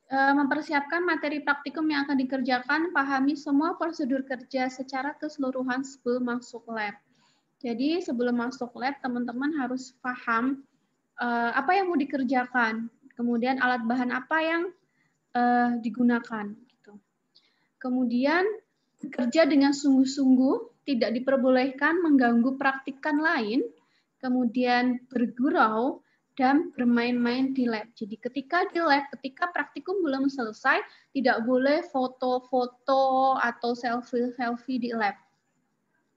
Mempersiapkan materi praktikum yang akan dikerjakan, pahami semua prosedur kerja secara keseluruhan sebelum masuk lab. Jadi sebelum masuk lab, teman-teman harus paham apa yang mau dikerjakan, kemudian alat bahan apa yang digunakan. Gitu. Kemudian bekerja dengan sungguh-sungguh, tidak diperbolehkan mengganggu praktikan lain, kemudian bergurau, dan bermain-main di lab. Jadi ketika di lab, ketika praktikum belum selesai, tidak boleh foto-foto atau selfie-selfie di lab.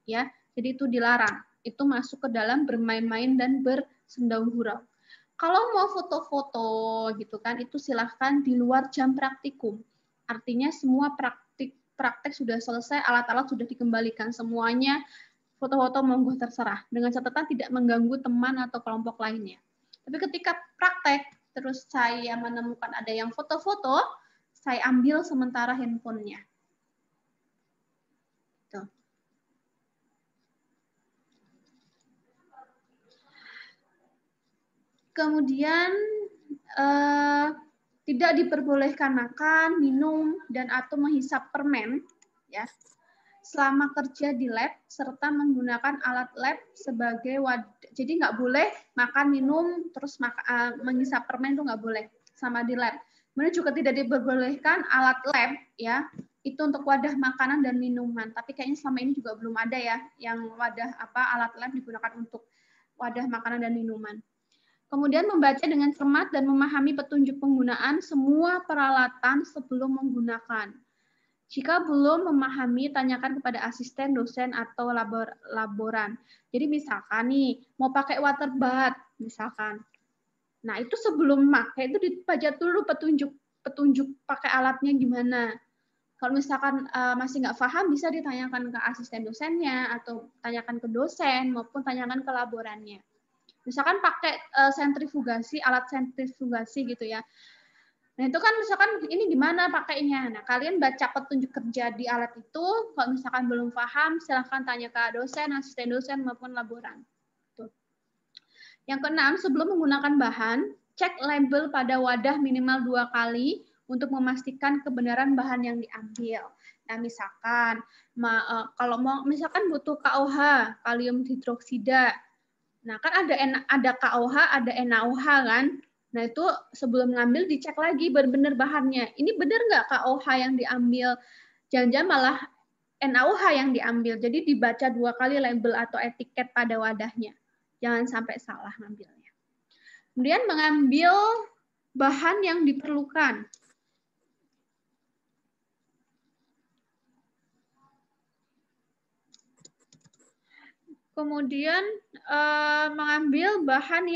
Ya, jadi itu dilarang. Itu masuk ke dalam bermain-main dan bersendau-gurau. Kalau mau foto-foto gitu kan, itu silahkan di luar jam praktikum. Artinya semua praktek sudah selesai, alat-alat sudah dikembalikan semuanya, foto-foto monggo terserah. Dengan catatan tidak mengganggu teman atau kelompok lainnya. Tapi ketika praktek, terus saya menemukan ada yang foto-foto, saya ambil sementara handphonenya. Tuh. Kemudian tidak diperbolehkan makan, minum, dan atau menghisap permen, ya, selama kerja di lab serta menggunakan alat lab sebagai wadah. Jadi nggak boleh makan, minum, terus menghisap permen itu nggak boleh sama di lab. Kemudian juga tidak diperbolehkan alat lab, ya, itu untuk wadah makanan dan minuman. Tapi kayaknya selama ini juga belum ada ya yang wadah alat lab digunakan untuk wadah makanan dan minuman. Kemudian membaca dengan cermat dan memahami petunjuk penggunaan semua peralatan sebelum menggunakan. Jika belum memahami, tanyakan kepada asisten, dosen, atau laboran. Jadi misalkan nih, mau pakai water bath, misalkan. Nah, itu sebelum pakai, itu dibaca dulu petunjuk pakai alatnya gimana. Kalau misalkan masih nggak paham, bisa ditanyakan ke asisten dosennya, atau tanyakan ke dosen, maupun tanyakan ke laborannya. Misalkan pakai sentrifugasi, alat sentrifugasi gitu ya. Nah, itu kan misalkan ini gimana pakainya. Nah, kalian baca petunjuk kerja di alat itu, kalau misalkan belum paham, silahkan tanya ke dosen, asisten dosen, maupun laboran. Tuh. Yang keenam, sebelum menggunakan bahan, cek label pada wadah minimal 2 kali untuk memastikan kebenaran bahan yang diambil. Nah, misalkan kalau mau misalkan butuh KOH, kalium hidroksida. Nah, kan ada KOH, ada NaOH kan. Nah, itu sebelum ngambil dicek lagi benar bahannya. Ini benar nggak KOH yang diambil? Jangan-jangan malah NaOH yang diambil. Jadi dibaca 2 kali label atau etiket pada wadahnya. Jangan sampai salah ngambilnya. Kemudian mengambil bahan yang diperlukan. Kemudian mengambil bahan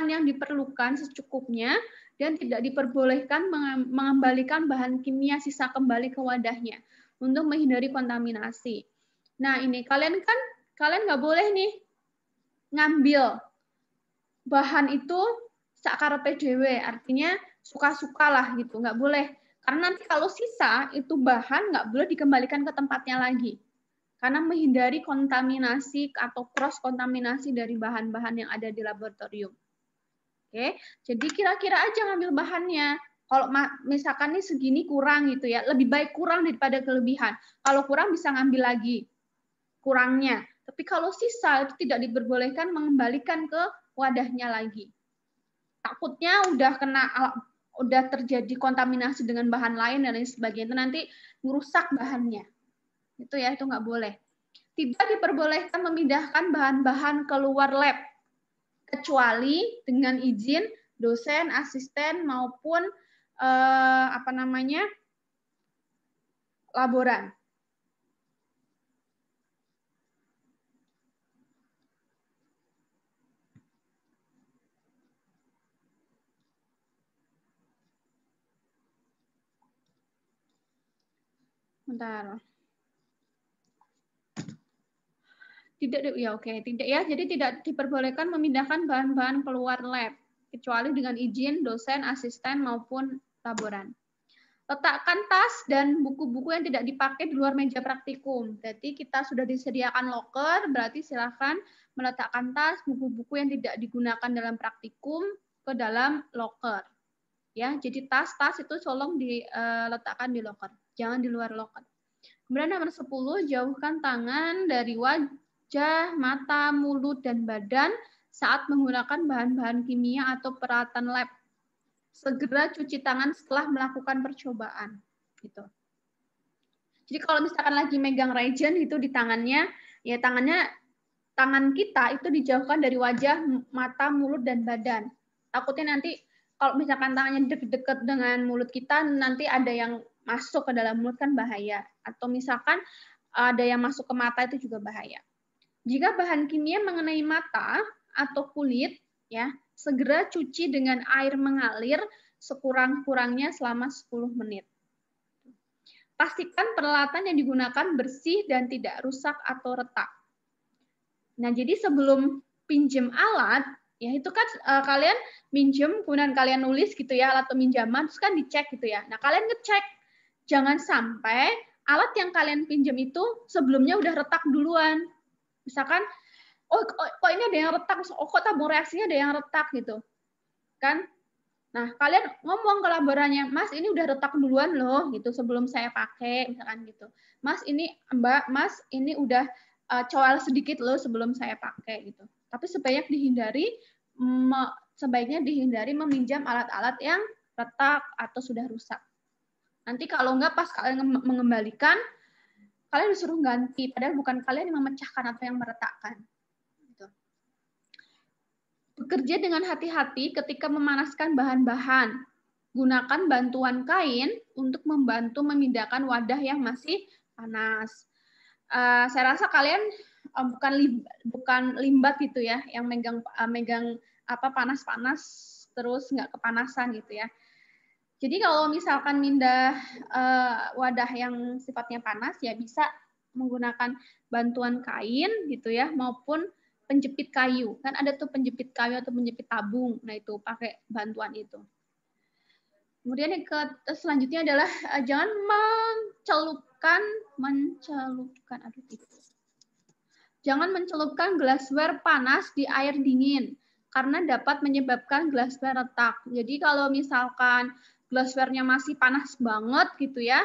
yang diperlukan secukupnya dan tidak diperbolehkan mengembalikan bahan kimia sisa kembali ke wadahnya untuk menghindari kontaminasi. Nah, ini kalian nggak boleh nih ngambil bahan itu sakarepe dhewe, artinya suka-suka lah gitu, nggak boleh. Karena nanti kalau sisa itu bahan nggak boleh dikembalikan ke tempatnya lagi. Karena menghindari kontaminasi atau cross kontaminasi dari bahan-bahan yang ada di laboratorium. Oke, jadi kira-kira aja ngambil bahannya. Kalau misalkan nih segini kurang gitu ya, lebih baik kurang daripada kelebihan. Kalau kurang bisa ngambil lagi kurangnya. Tapi kalau sisa itu tidak diperbolehkan mengembalikan ke wadahnya lagi. Takutnya udah terjadi kontaminasi dengan bahan lain dan lain sebagainya. Itu nanti merusak bahannya. Itu ya, itu nggak boleh. Tidak diperbolehkan memindahkan bahan-bahan keluar lab kecuali dengan izin dosen, asisten maupun laboran. Bentar. Tidak ya, oke. Tidak ya, jadi tidak diperbolehkan memindahkan bahan-bahan keluar lab kecuali dengan izin dosen, asisten maupun laboran. Letakkan tas dan buku-buku yang tidak dipakai di luar meja praktikum. Jadi kita sudah disediakan loker, berarti silakan meletakkan tas, buku-buku yang tidak digunakan dalam praktikum ke dalam loker. Ya, jadi tas-tas itu tolong diletakkan di loker, jangan di luar loker. Kemudian nomor 10, jauhkan tangan dari wajah, mata, mulut, dan badan saat menggunakan bahan-bahan kimia atau peralatan lab. Segera cuci tangan setelah melakukan percobaan. Gitu. Jadi kalau misalkan lagi megang reagent itu di tangannya, ya tangan kita itu dijauhkan dari wajah, mata, mulut, dan badan. Takutnya nanti kalau misalkan tangannya deket-deket dengan mulut kita, nanti ada yang masuk ke dalam mulut kan bahaya. Atau misalkan ada yang masuk ke mata itu juga bahaya. Jika bahan kimia mengenai mata atau kulit, ya segera cuci dengan air mengalir sekurang-kurangnya selama 10 menit. Pastikan peralatan yang digunakan bersih dan tidak rusak atau retak. Nah, jadi sebelum pinjam alat, ya itu kan kalian minjem, kemudian kalian nulis gitu ya, alat peminjaman, terus kan dicek gitu ya. Nah, kalian ngecek, jangan sampai alat yang kalian pinjam itu sebelumnya udah retak duluan. Misalkan, oh kok ini ada yang retak, oh kok tabung reaksinya ada yang retak gitu. Kan? Nah, kalian ngomong ke laborannya, Mas ini udah retak duluan loh, gitu sebelum saya pakai, misalkan gitu. Mas ini, Mbak, Mas ini udah coel sedikit loh sebelum saya pakai gitu. Tapi sebaiknya dihindari meminjam alat-alat yang retak atau sudah rusak. Nanti kalau enggak pas kalian mengembalikan, kalian disuruh ganti, padahal bukan kalian yang memecahkan atau yang meretakkan. Bekerja dengan hati-hati ketika memanaskan bahan-bahan. Gunakan bantuan kain untuk membantu memindahkan wadah yang masih panas. Saya rasa kalian bukan limbat gitu ya, yang megang panas-panas terus nggak kepanasan gitu ya. Jadi kalau misalkan mindah wadah yang sifatnya panas ya bisa menggunakan bantuan kain gitu ya, maupun penjepit kayu. Kan ada tuh penjepit kayu atau penjepit tabung. Nah, itu pakai bantuan itu. Kemudian yang selanjutnya adalah jangan jangan mencelupkan glassware panas di air dingin karena dapat menyebabkan glassware retak. Jadi kalau misalkan glassware-nya masih panas banget gitu ya,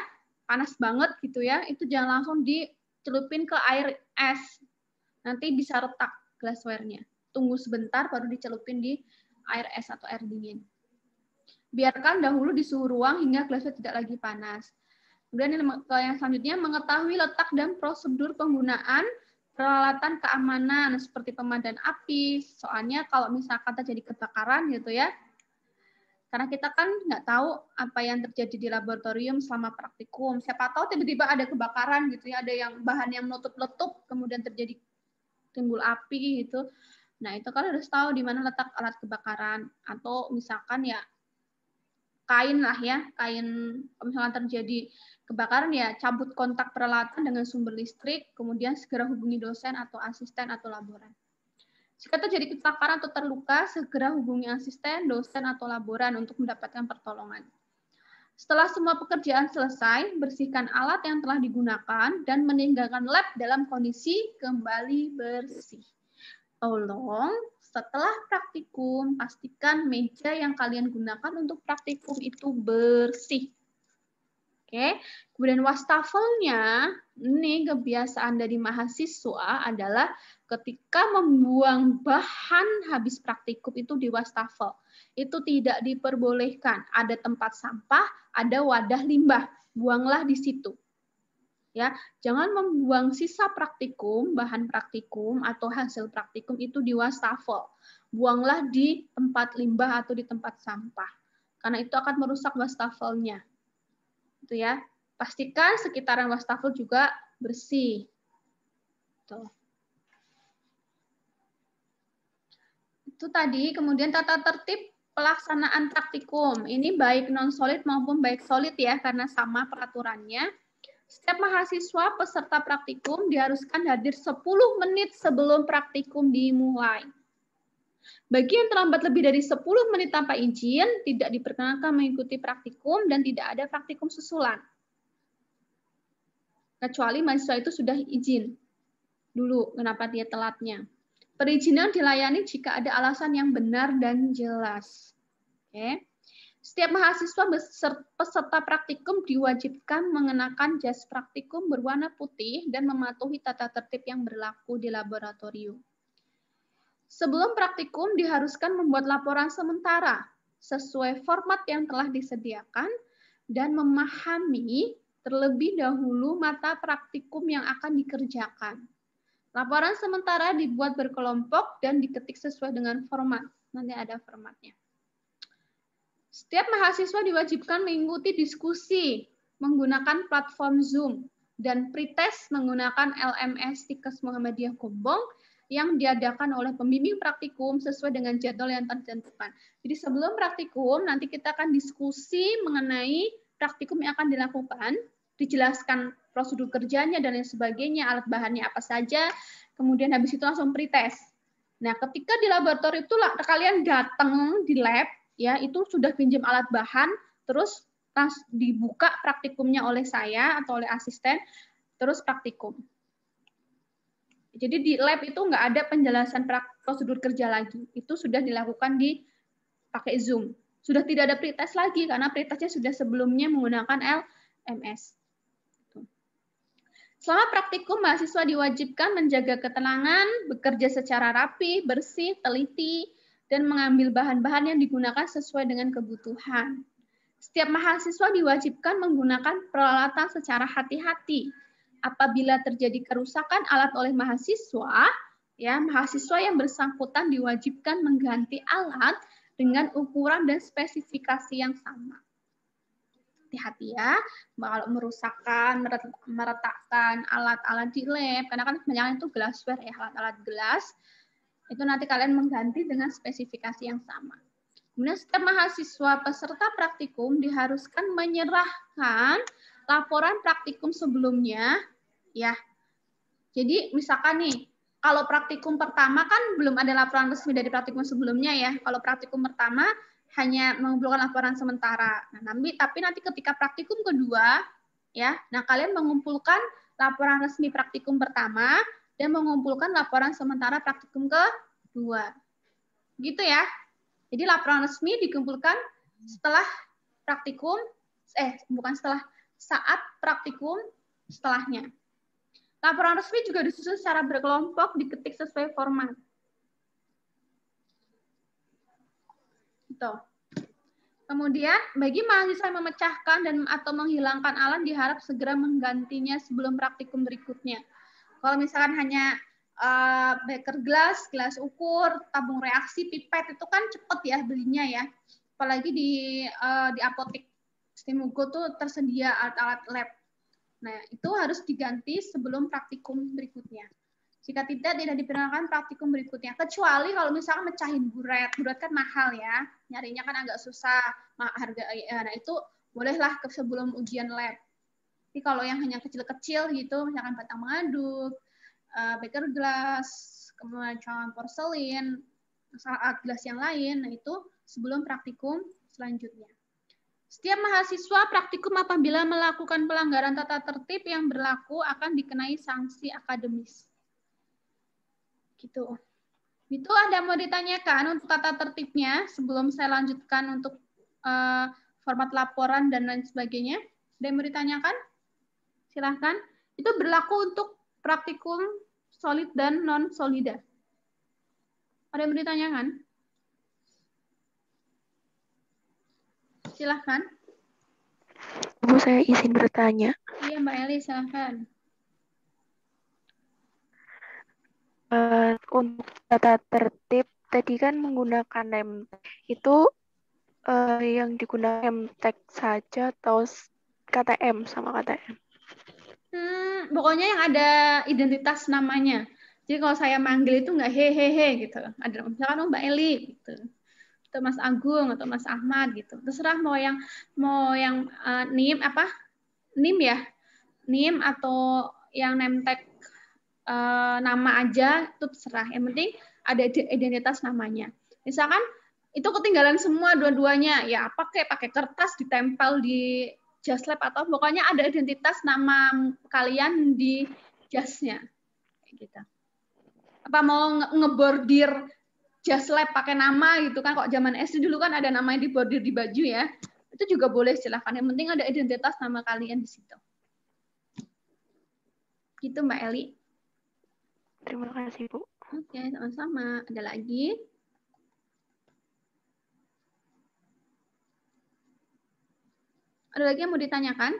itu jangan langsung dicelupin ke air es. Nanti bisa retak glassware-nya. Tunggu sebentar baru dicelupin di air es atau air dingin. Biarkan dahulu di suhu ruang hingga glassware tidak lagi panas. Kemudian yang selanjutnya mengetahui letak dan prosedur penggunaan peralatan keamanan seperti pemadam api. Soalnya kalau misalkan terjadi kebakaran gitu ya, karena kita kan nggak tahu apa yang terjadi di laboratorium selama praktikum. Siapa tahu tiba-tiba ada kebakaran gitu ya, ada yang bahan yang meletup-letup kemudian terjadi timbul api gitu. Nah, itu kan harus tahu di mana letak alat kebakaran. Atau misalkan ya kain lah ya, kain kalau misalkan terjadi kebakaran ya cabut kontak peralatan dengan sumber listrik, kemudian segera hubungi dosen atau asisten atau laboran. Jika terjadi kecelakaan atau terluka, segera hubungi asisten, dosen atau laboran untuk mendapatkan pertolongan. Setelah semua pekerjaan selesai, bersihkan alat yang telah digunakan dan meninggalkan lab dalam kondisi kembali bersih. Tolong setelah praktikum, pastikan meja yang kalian gunakan untuk praktikum itu bersih. Oke, kemudian wastafelnya, ini kebiasaan dari mahasiswa adalah ketika membuang bahan habis praktikum itu di wastafel. Itu tidak diperbolehkan. Ada tempat sampah, ada wadah limbah, buanglah di situ. Ya, jangan membuang sisa praktikum, bahan praktikum atau hasil praktikum itu di wastafel. Buanglah di tempat limbah atau di tempat sampah. Karena itu akan merusak wastafelnya. Itu ya. Pastikan sekitaran wastafel juga bersih. Tuh. Itu tadi, kemudian tata tertib pelaksanaan praktikum. Ini baik non-solid maupun baik solid ya, karena sama peraturannya. Setiap mahasiswa peserta praktikum diharuskan hadir 10 menit sebelum praktikum dimulai. Bagi yang terlambat lebih dari 10 menit tanpa izin, tidak diperkenankan mengikuti praktikum dan tidak ada praktikum susulan. Kecuali mahasiswa itu sudah izin dulu, kenapa dia telatnya. Perizinan dilayani jika ada alasan yang benar dan jelas. Oke. Setiap mahasiswa peserta praktikum diwajibkan mengenakan jas praktikum berwarna putih dan mematuhi tata tertib yang berlaku di laboratorium. Sebelum praktikum diharuskan membuat laporan sementara sesuai format yang telah disediakan dan memahami terlebih dahulu mata praktikum yang akan dikerjakan. Laporan sementara dibuat berkelompok dan diketik sesuai dengan format. Nanti ada formatnya. Setiap mahasiswa diwajibkan mengikuti diskusi menggunakan platform Zoom dan pretest menggunakan LMS Tikes Muhammadiyah Gombong yang diadakan oleh pembimbing praktikum sesuai dengan jadwal yang tertentukan. Jadi sebelum praktikum nanti kita akan diskusi mengenai praktikum yang akan dilakukan, dijelaskan prosedur kerjanya dan lain sebagainya, alat bahannya apa saja, kemudian habis itu langsung pretest. Nah, ketika di laboratorium itu kalian datang di lab, ya itu sudah pinjam alat bahan, terus dibuka praktikumnya oleh saya atau oleh asisten, terus praktikum. Jadi di lab itu nggak ada penjelasan prosedur kerja lagi, itu sudah dilakukan di pakai Zoom. Sudah tidak ada pretest lagi karena pretestnya sudah sebelumnya menggunakan LMS. Selama praktikum, mahasiswa diwajibkan menjaga ketenangan, bekerja secara rapi, bersih, teliti, dan mengambil bahan-bahan yang digunakan sesuai dengan kebutuhan. Setiap mahasiswa diwajibkan menggunakan peralatan secara hati-hati. Apabila terjadi kerusakan alat oleh mahasiswa, ya mahasiswa yang bersangkutan diwajibkan mengganti alat dengan ukuran dan spesifikasi yang sama. Hati-hati ya, kalau merusakkan, meretakkan alat-alat di lab, karena kan kebanyakan itu glassware ya, alat-alat gelas, itu nanti kalian mengganti dengan spesifikasi yang sama. Kemudian setiap mahasiswa peserta praktikum diharuskan menyerahkan laporan praktikum sebelumnya, ya. Jadi misalkan nih, kalau praktikum pertama kan belum ada laporan resmi dari praktikum sebelumnya ya. Kalau praktikum pertama hanya mengumpulkan laporan sementara. Nah, tapi nanti ketika praktikum kedua, ya, nah kalian mengumpulkan laporan resmi praktikum pertama dan mengumpulkan laporan sementara praktikum kedua. Gitu ya. Jadi laporan resmi dikumpulkan setelah praktikum, bukan setelah, saat praktikum setelahnya. Laporan resmi juga disusun secara berkelompok, diketik sesuai format. Gitu. Kemudian, bagi mahasiswa yang memecahkan dan atau menghilangkan alat diharap segera menggantinya sebelum praktikum berikutnya. Kalau misalkan hanya beker gelas, gelas ukur, tabung reaksi, pipet itu kan cepet ya belinya ya. Apalagi di apotek Stimugo tuh tersedia alat-alat lab. Nah, itu harus diganti sebelum praktikum berikutnya. Jika tidak diperkenankan praktikum berikutnya. Kecuali kalau misalkan mecahin buret. Buret kan mahal ya. Nyarinya kan agak susah. Harga, nah itu bolehlah sebelum ujian lab. Tapi kalau yang hanya kecil-kecil gitu, misalkan batang mengaduk, beker gelas, kemudian porselin, alat gelas yang lain, nah itu sebelum praktikum selanjutnya. Setiap mahasiswa praktikum apabila melakukan pelanggaran tata tertib yang berlaku akan dikenai sanksi akademis. Gitu. Itu ada mau ditanyakan untuk tata tertibnya sebelum saya lanjutkan untuk format laporan dan lain sebagainya. Ada yang mau ditanyakan? Silahkan. Itu berlaku untuk praktikum solid dan non-solida. Ada yang mau ditanyakan? Silahkan. Bu, saya izin bertanya. Iya, Mbak Eli, silahkan. Untuk tata tertib, tadi kan menggunakan nemtek. Itu yang digunakan nemtek saja atau KTM sama KTM? Pokoknya yang ada identitas namanya. Jadi kalau saya manggil itu nggak hehehe gitu. Ada misalkan Mbak Eli gitu. Atau Mas Agung atau Mas Ahmad gitu. Terserah mau yang NIM apa? NIM ya. NIM atau yang nemtek nama aja itu terserah. Yang penting ada identitas namanya. Misalkan itu ketinggalan semua dua-duanya, ya pakai kertas ditempel di jas lab atau pokoknya ada identitas nama kalian di jasnya, kayak gitu. Apa mau ngebordir jas lab pakai nama gitu kan? Kok zaman SD dulu kan ada namanya dibordir di baju ya, itu juga boleh silahkan. Yang penting ada identitas nama kalian di situ. Gitu Mbak Eli. Terima kasih, Bu. Oke, sama-sama. Ada lagi? Ada lagi yang mau ditanyakan?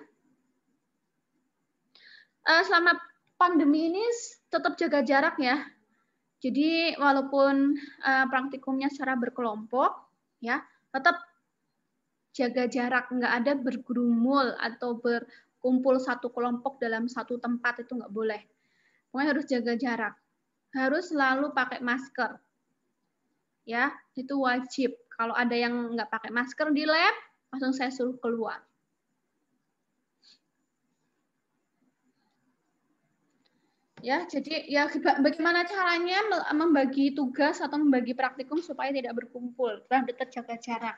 Selama pandemi ini tetap jaga jarak ya. Jadi walaupun praktikumnya secara berkelompok, ya tetap jaga jarak. Nggak ada bergerumul atau berkumpul satu kelompok dalam satu tempat, itu nggak boleh. Pokoknya harus jaga jarak. Harus selalu pakai masker. Ya, itu wajib. Kalau ada yang nggak pakai masker di lab, langsung saya suruh keluar. Ya, jadi ya bagaimana caranya membagi tugas atau membagi praktikum supaya tidak berkumpul dan tetap jaga jarak.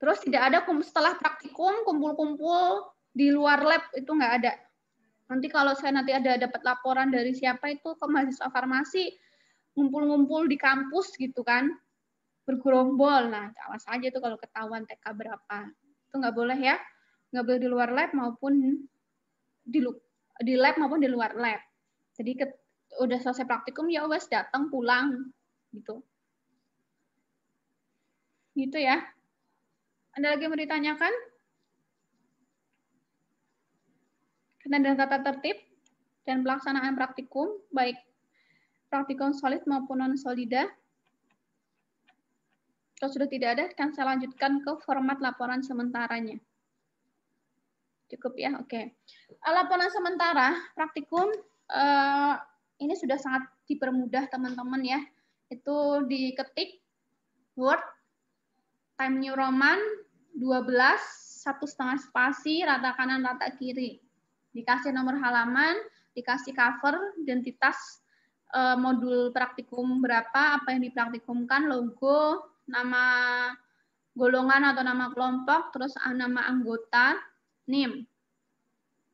Terus tidak ada setelah praktikum kumpul-kumpul di luar lab, itu nggak ada. Nanti kalau saya nanti ada dapat laporan dari siapa itu ke mahasiswa farmasi ngumpul-ngumpul di kampus gitu kan, bergerombol. Nah, awas aja tuh kalau ketahuan TK berapa. Itu nggak boleh ya, nggak boleh di luar lab maupun di lab maupun di luar lab. Jadi udah selesai praktikum ya wes datang pulang gitu. Gitu ya. Ada lagi yang mau ditanyakan? Dan tata tertib dan pelaksanaan praktikum, baik praktikum solid maupun non-solida. Kalau sudah tidak ada, akan saya lanjutkan ke format laporan sementaranya. Cukup ya, oke. Laporan sementara praktikum ini sudah sangat dipermudah teman-teman ya. Itu diketik Word, Time New Roman 12, 1,5 spasi, rata kanan, rata kiri. Dikasih nomor halaman, dikasih cover, identitas modul praktikum berapa, apa yang dipraktikumkan, logo, nama golongan atau nama kelompok, terus nama anggota, NIM,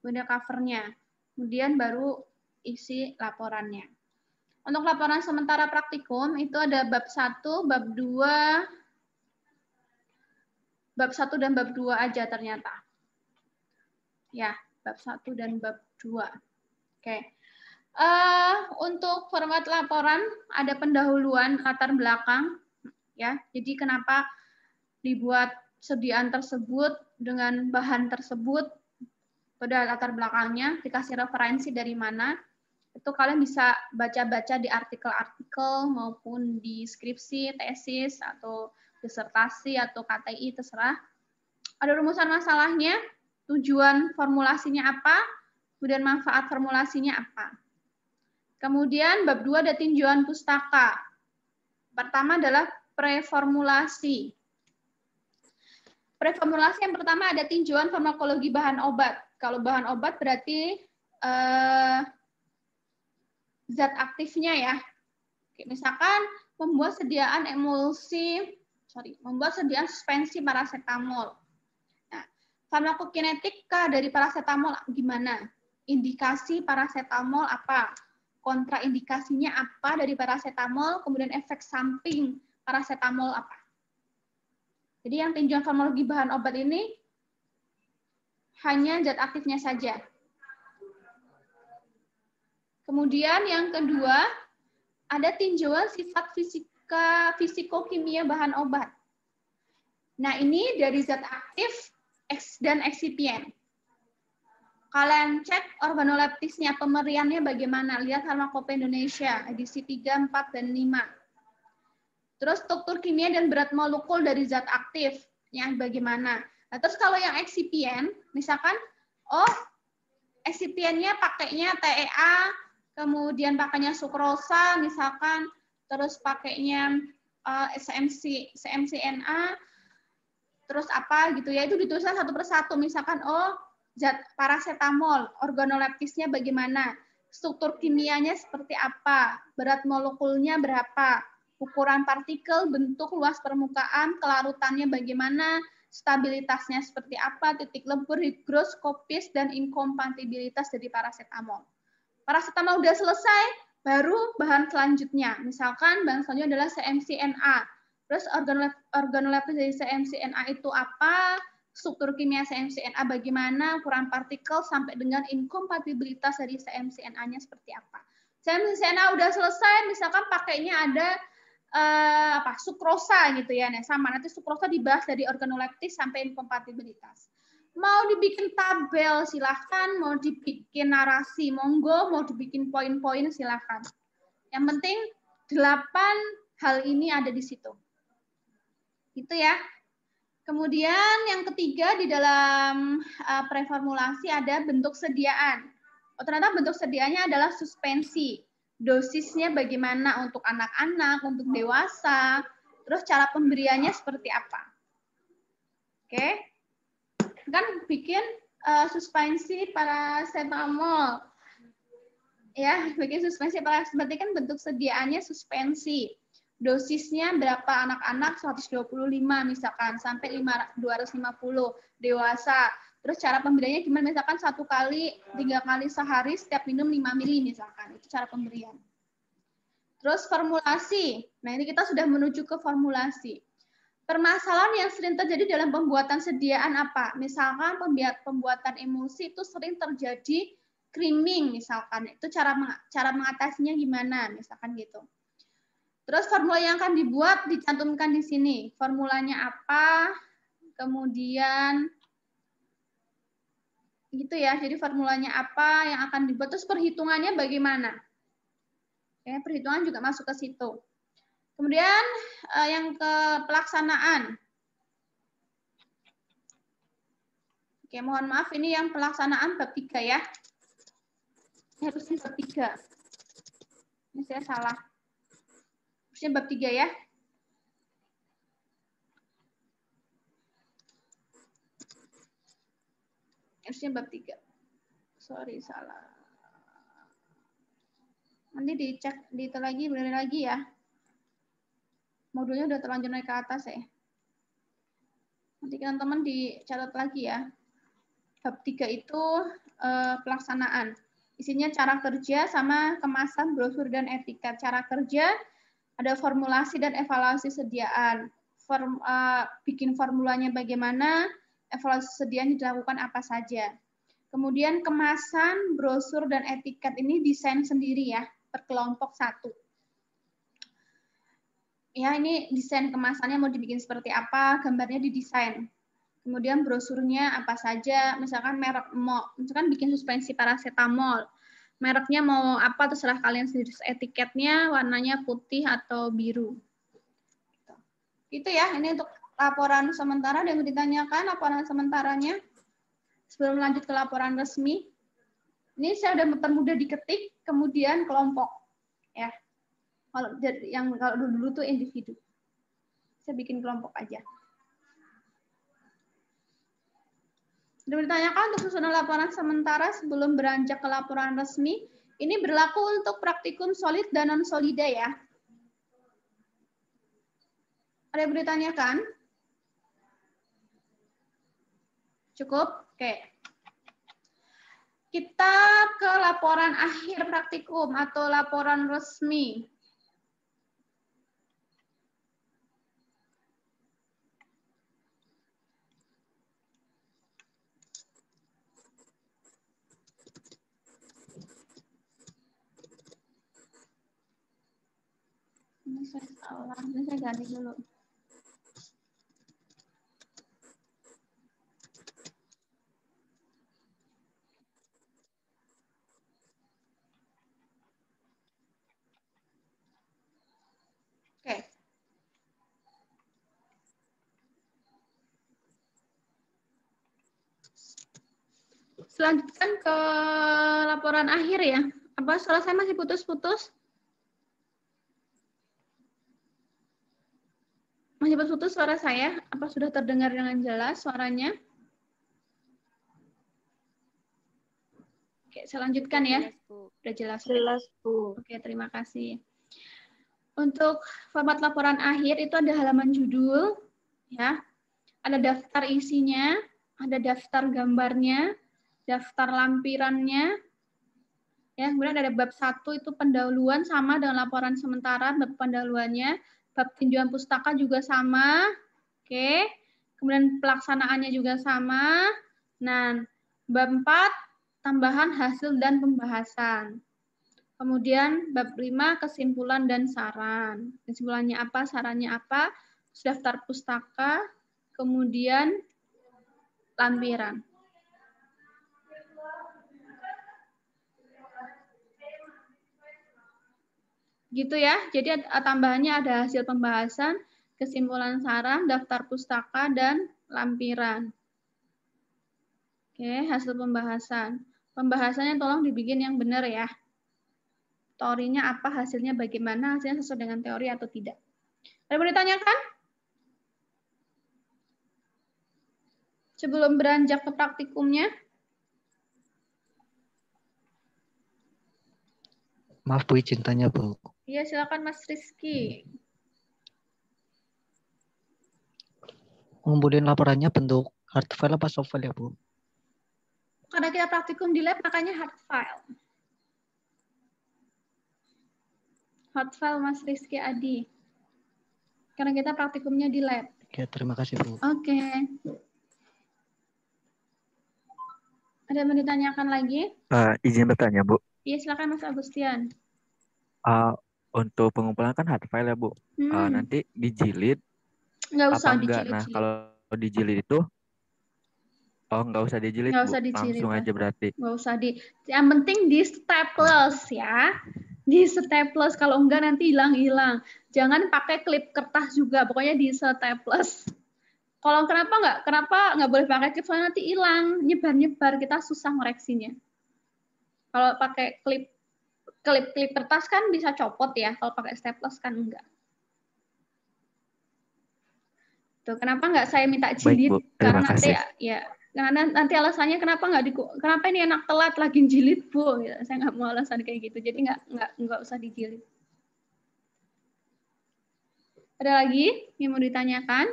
kemudian covernya, kemudian baru isi laporannya. Untuk laporan sementara praktikum itu ada bab 1, bab 2, bab 1 dan bab 2 aja ternyata. Ya, bab 1 dan bab 2. Oke. Untuk format laporan ada pendahuluan latar belakang ya. Jadi kenapa dibuat sediaan tersebut dengan bahan tersebut, pada latar belakangnya, dikasih referensi dari mana, itu kalian bisa baca-baca di artikel-artikel maupun di skripsi, tesis, atau disertasi, atau KTI, terserah. Ada rumusan masalahnya, tujuan formulasinya apa, kemudian manfaat formulasinya apa. Kemudian bab 2 ada tinjauan pustaka. Pertama adalah preformulasi. Preformulasi yang pertama ada tinjauan farmakologi bahan obat. Kalau bahan obat berarti zat aktifnya ya. Misalkan membuat sediaan suspensi paracetamol. Nah, farmakokinetika dari paracetamol gimana? Indikasi paracetamol apa? Kontraindikasinya apa dari paracetamol? Kemudian efek samping paracetamol apa? Jadi yang tinjauan farmakologi bahan obat ini hanya zat aktifnya saja. Kemudian yang kedua, ada tinjauan sifat fisikokimia bahan obat. Nah, ini dari zat aktif dan eksipien. Kalian cek organoleptisnya, pemeriannya bagaimana. Lihat Farmakope Indonesia, edisi 3, 4, dan 5. Terus struktur kimia dan berat molekul dari zat aktifnya bagaimana. Nah, terus kalau yang eksipien, misalkan, eksipiennya pakainya TEA, kemudian pakainya sukrosa, misalkan, terus pakainya CMCNA, terus apa gitu ya, itu dituliskan satu persatu, misalkan, zat paracetamol, organoleptisnya bagaimana, struktur kimianya seperti apa, berat molekulnya berapa, ukuran partikel, bentuk, luas permukaan, kelarutannya bagaimana, stabilitasnya seperti apa, titik lebur, higroskopis, dan inkompatibilitas dari paracetamol. Paracetamol udah selesai, baru bahan selanjutnya. Misalkan bahan selanjutnya adalah CMCNA. Terus organoleptis dari CMCNA itu apa, struktur kimia CMCNA bagaimana, ukuran partikel, sampai dengan inkompatibilitas dari CMCNA-nya seperti apa. CMCNA udah selesai, misalkan pakainya ada sukrosa gitu ya. Nah, sama nanti sukrosa dibahas dari organoleptis sampai inkompatibilitas. Mau dibikin tabel silahkan, mau dibikin narasi monggo, mau dibikin poin-poin silahkan. Yang penting 8 hal ini ada di situ. Gitu ya. Kemudian yang ketiga di dalam preformulasi ada bentuk sediaan. Oh, ternyata bentuk sediaannya adalah suspensi. Dosisnya bagaimana untuk anak-anak, untuk dewasa, terus cara pemberiannya seperti apa. Oke. Kan bikin suspensi paracetamol. Ya, bikin suspensi paracetamol berarti kan bentuk sediaannya suspensi. Dosisnya berapa anak-anak 125 misalkan sampai 250 dewasa. Terus cara pemberiannya gimana, misalkan 1 kali 3 kali sehari setiap minum 5 mili misalkan. Itu cara pemberian. Terus formulasi. Nah, ini kita sudah menuju ke formulasi. Permasalahan yang sering terjadi dalam pembuatan sediaan apa? Misalkan pembuatan emulsi itu sering terjadi creaming misalkan. Itu cara mengatasinya gimana misalkan gitu. Terus formula yang akan dibuat dicantumkan di sini. Formulanya apa? Kemudian gitu ya. Jadi formulanya apa yang akan dibuat, terus perhitungannya bagaimana? Ya, perhitungan juga masuk ke situ. Kemudian yang ke pelaksanaan. Oke, mohon maaf ini yang pelaksanaan bab 3 ya. Harusnya bab 3. Ini saya salah. Harusnya bab 3 ya. Harusnya bab 3. Sorry, salah. Nanti dicek di itu lagi, bener lagi ya. Modulnya udah terlanjur naik ke atas ya. Nanti teman-teman dicatat lagi ya. Bab 3 itu pelaksanaan. Isinya cara kerja sama kemasan, brosur, dan etiket. Cara kerja ada formulasi dan evaluasi sediaan. Bikin formulanya bagaimana, evaluasi sediaan dilakukan apa saja. Kemudian kemasan, brosur, dan etiket ini desain sendiri ya, per kelompok 1. Ya, ini desain kemasannya mau dibikin seperti apa, gambarnya didesain. Kemudian brosurnya apa saja, misalkan merek misalkan bikin suspensi paracetamol. Mereknya mau apa terserah kalian sendiri. Etiketnya warnanya putih atau biru. Itu ya, ini untuk laporan sementara. Ada yang ditanyakan laporan sementaranya sebelum lanjut ke laporan resmi. Ini saya udah mempermudah diketik, kemudian kelompok. Ya, kalau dulu tuh individu. Saya bikin kelompok aja. Sudah ditanyakan untuk susunan laporan sementara sebelum beranjak ke laporan resmi. Ini berlaku untuk praktikum solid dan non-solida ya. Ada yang ditanyakan? Cukup? Oke. Kita ke laporan akhir praktikum atau laporan resmi. Ini saya salah, ini saya ganti dulu. Oke. Selanjutkan ke laporan akhir ya. Apa suara saya masih putus-putus? Masih putus suara saya? Apa sudah terdengar dengan jelas suaranya? Oke, saya lanjutkan ya. Jelas, Bu. Udah jelas. Jelas, Bu. Oke, terima kasih. Untuk format laporan akhir itu ada halaman judul, ya. Ada daftar isinya, ada daftar gambarnya, daftar lampirannya, ya. Kemudian ada bab 1 itu pendahuluan sama dengan laporan sementara, bab pendahuluannya. Bab tinjauan pustaka juga sama. Oke. Kemudian pelaksanaannya juga sama. Nah, bab 4 tambahan hasil dan pembahasan. Kemudian bab 5 kesimpulan dan saran. Kesimpulannya apa, sarannya apa? Daftar pustaka, kemudian lampiran. Gitu ya. Jadi tambahannya ada hasil pembahasan, kesimpulan saran, daftar pustaka, dan lampiran. Oke, hasil pembahasan. Pembahasannya tolong dibikin yang benar ya. Teorinya apa, hasilnya bagaimana, hasilnya sesuai dengan teori atau tidak. Ada yang mau ditanyakan? Sebelum beranjak ke praktikumnya. Maaf Bu, izin tanya Bu. Iya, silakan Mas Rizky. Ngumpulin laporannya bentuk hard file apa soft file ya Bu? Karena kita praktikum di lab, makanya hard file. Hard file Mas Rizky Adi. Karena kita praktikumnya di lab. Oke, terima kasih Bu. Oke. Ada yang mau ditanyakan lagi? Izin bertanya, Bu. Iya, silakan Mas Agustian. Untuk pengumpulan kan hard file ya, Bu. Nanti dijilid Nggak apa usah enggak? Nah, dijilid-jilid. kalau dijilid itu, nggak usah dijilid, Nggak Bu. usah dijilid. Langsung aja berarti. Nggak usah yang penting di staples ya. Di staples, kalau enggak nanti hilang-hilang. Jangan pakai klip kertas juga, pokoknya di staples. Kalau kenapa nggak boleh pakai klip, soalnya nanti hilang, nyebar-nyebar, kita susah ngoreksinya. Kalau pakai klip kertas kan bisa copot ya, kalau pakai staples kan enggak. Tuh, kenapa nggak saya minta jilid? Baik, Bu. Terima Karena kasih. karena nanti alasannya kenapa ini enak telat lagi jilid, Bu? Ya, saya nggak mau alasan kayak gitu. Jadi nggak usah dijilid. Ada lagi yang mau ditanyakan?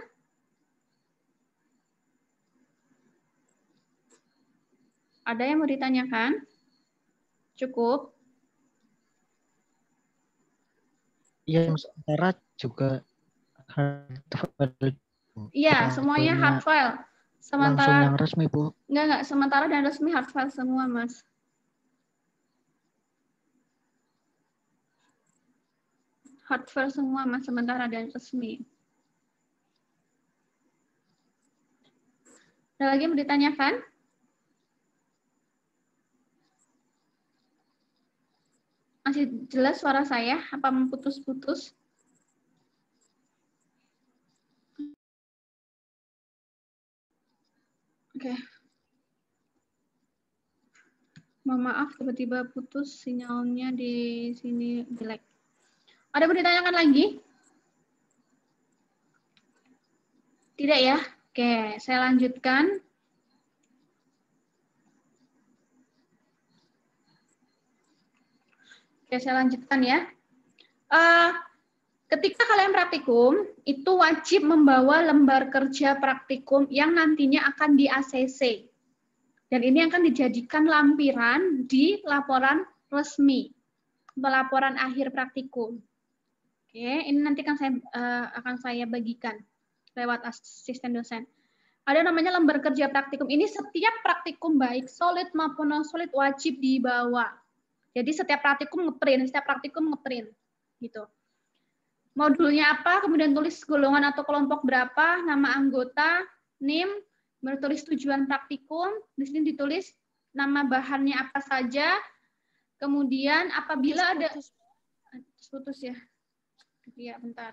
Ada yang mau ditanyakan? Cukup? Iya, sementara juga hard file. Iya, semuanya hard file. Langsung Sementara yang resmi Bu. enggak, sementara dan resmi hard file semua, Mas. Hard file semua, Mas, sementara dan resmi. Ada lagi yang mau ditanyakan? Masih jelas suara saya? Apa putus-putus? Oke. Mohon maaf, tiba-tiba putus sinyalnya di sini jelek. Ada yang mau ditanyakan lagi? Tidak ya? Oke, saya lanjutkan. Oke, saya lanjutkan ya. Ketika kalian praktikum, itu wajib membawa lembar kerja praktikum yang nantinya akan di ACC. Dan ini akan dijadikan lampiran di laporan resmi, laporan akhir praktikum. Oke, ini nanti akan saya bagikan lewat asisten dosen. Ada namanya lembar kerja praktikum. Ini setiap praktikum baik solid maupun non solid wajib dibawa. Jadi setiap praktikum ngeprint, gitu. Modulnya apa, kemudian tulis golongan atau kelompok berapa, nama anggota, NIM, tulis tujuan praktikum, di sini ditulis nama bahannya apa saja, kemudian apabila ada putus ya. Iya, bentar.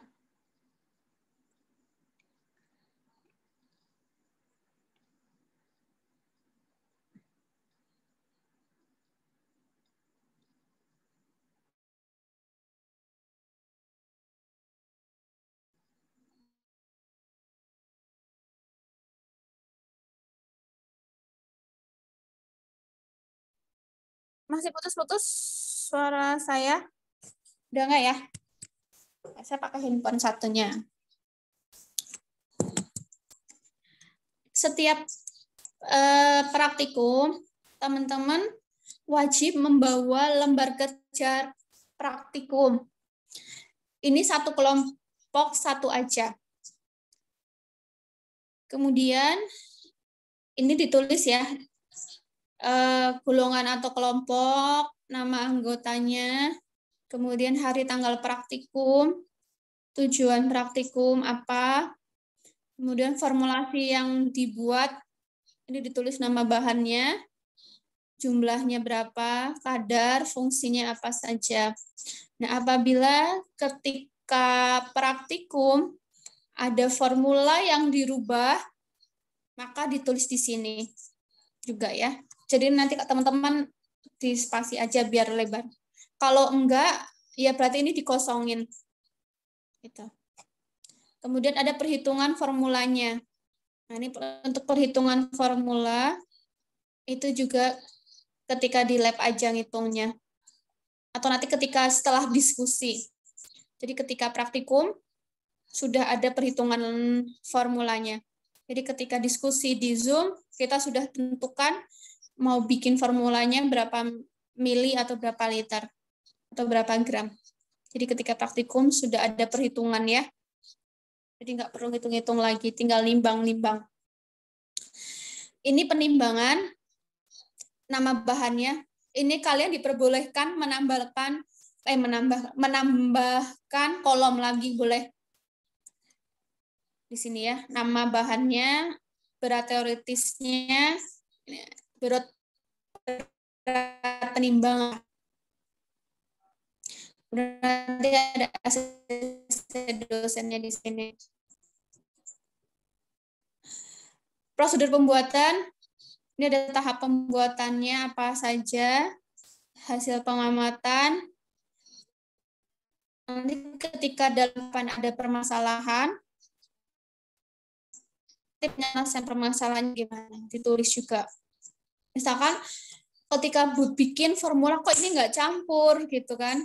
Masih putus-putus suara saya? Udah nggak ya? Saya pakai handphone satunya. Setiap praktikum, teman-teman wajib membawa lembar kerja praktikum. Ini satu kelompok satu aja. Kemudian ini ditulis ya, golongan atau kelompok, nama anggotanya, kemudian hari tanggal praktikum, tujuan praktikum apa, kemudian formulasi yang dibuat, ini ditulis nama bahannya, jumlahnya berapa, kadar, fungsinya apa saja. Nah, apabila ketika praktikum ada formula yang dirubah, maka ditulis di sini juga ya. Jadi nanti teman-teman di spasi aja biar lebar. Kalau enggak, ya berarti ini dikosongin. Gitu. Kemudian ada perhitungan formulanya. Nah, ini untuk perhitungan formula itu juga ketika di lab aja ngitungnya. Atau nanti ketika setelah diskusi. Jadi ketika praktikum sudah ada perhitungan formulanya. Jadi ketika diskusi di Zoom, kita sudah tentukan mau bikin formulanya berapa mili atau berapa liter atau berapa gram. Jadi ketika praktikum sudah ada perhitungan ya. Jadi nggak perlu hitung-hitung lagi, tinggal nimbang-nimbang. Ini penimbangan, nama bahannya. Ini kalian diperbolehkan menambahkan kolom lagi boleh. Di sini ya, nama bahannya, berat teoritisnya, berat penimbangan. Nanti ada asisten dosennya di sini. Prosedur pembuatan, ini ada tahap pembuatannya apa saja, hasil pengamatan. Nanti ketika dalam ada permasalahan, penyelesaian permasalahan gimana, ditulis juga. Misalkan ketika bikin formula kok ini nggak campur gitu kan.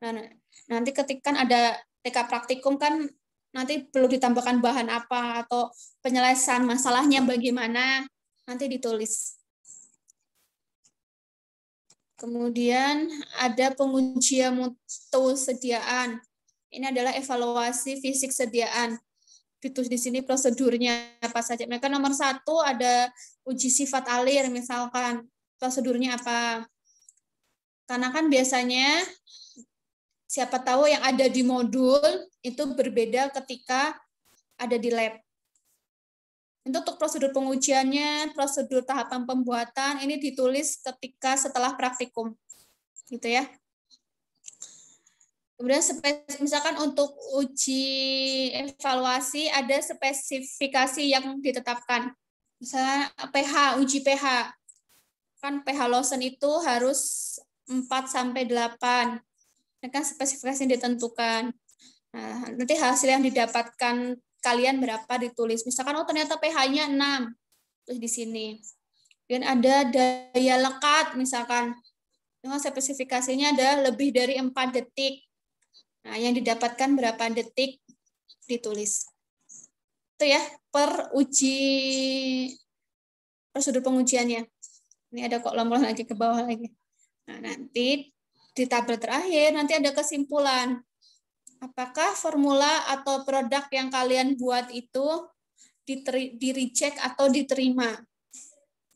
Nah, nanti ketika ada TK praktikum kan nanti perlu ditambahkan bahan apa atau penyelesaian masalahnya bagaimana, nanti ditulis. Kemudian ada pengujian mutu sediaan. Ini adalah evaluasi fisik sediaan. Ditulis di sini prosedurnya apa saja. Mereka nomor 1 ada uji sifat alir misalkan. Prosedurnya apa? Karena kan biasanya siapa tahu yang ada di modul itu berbeda ketika ada di lab. Untuk prosedur pengujiannya, prosedur tahapan pembuatan, ini ditulis ketika setelah praktikum. Gitu ya. Kemudian misalkan untuk uji evaluasi ada spesifikasi yang ditetapkan. Misalnya pH, uji pH. Kan pH Lawson itu harus 4-8. Ini kan spesifikasi yang ditentukan. Nah, nanti hasil yang didapatkan kalian berapa ditulis. Misalkan oh ternyata pH-nya 6. Terus di sini. Dan ada daya lekat misalkan. Dengan spesifikasinya ada lebih dari 4 detik. Nah, yang didapatkan berapa detik ditulis. Itu ya, prosedur pengujiannya. Ini ada kok lomba lagi ke bawah lagi. Nah, nanti di tabel terakhir nanti ada kesimpulan. Apakah formula atau produk yang kalian buat itu di-reject atau diterima?